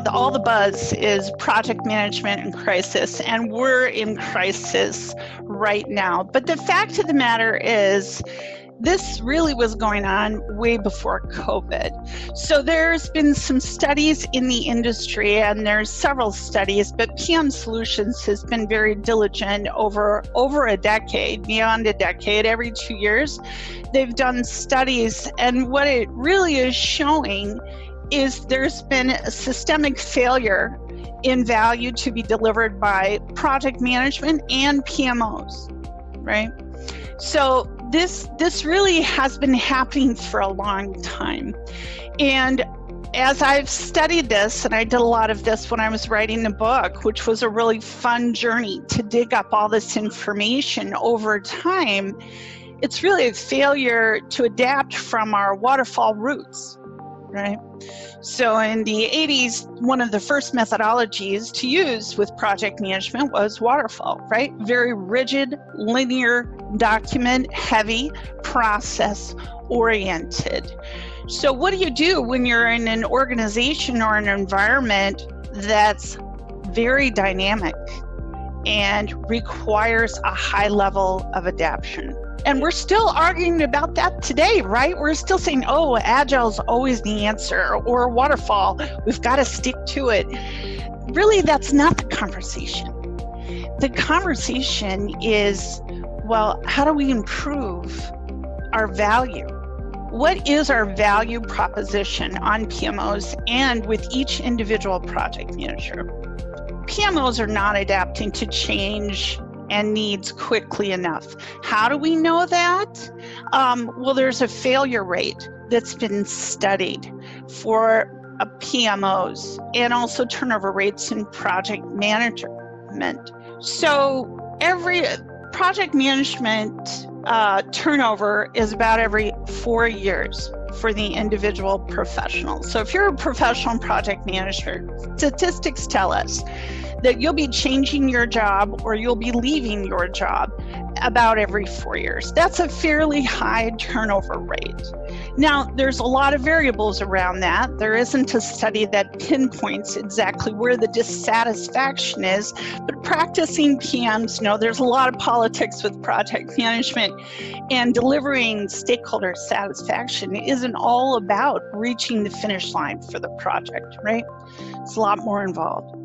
all the buzz is project management and crisis, and we're in crisis right now. But the fact of the matter is, this really was going on way before COVID. So there's been some studies in the industry, and there's several studies, but PM Solutions has been very diligent over a decade, beyond a decade, every 2 years. They've done studies, and what it really is showing is there's been a systemic failure in value to be delivered by project management and PMOs, right? So this really has been happening for a long time. And as I've studied this, and I did a lot of this when I was writing the book, which was a really fun journey to dig up all this information over time, it's really a failure to adapt from our waterfall roots, right? So in the 80s, one of the first methodologies to use with project management was waterfall, right? Very rigid, linear, document heavy, process oriented. So what do you do when you're in an organization or an environment that's very dynamic and requires a high level of adaptation? And we're still arguing about that today, right? We're still saying, oh, Agile is always the answer, or Waterfall, we've got to stick to it. Really, that's not the conversation. The conversation is, well, how do we improve our value? What is our value proposition on PMOs and with each individual project manager? PMOs are not adapting to change and needs quickly enough. How do we know that? Well, there's a failure rate that's been studied for PMOs, and also turnover rates in project management. So every project management turnover is about every 4 years for the individual professional. So if you're a professional project manager, statistics tell us that you'll be changing your job or you'll be leaving your job about every 4 years. That's a fairly high turnover rate. Now, there's a lot of variables around that. There isn't a study that pinpoints exactly where the dissatisfaction is, but practicing PMs know there's a lot of politics with project management, and delivering stakeholder satisfaction isn't all about reaching the finish line for the project, right? It's a lot more involved.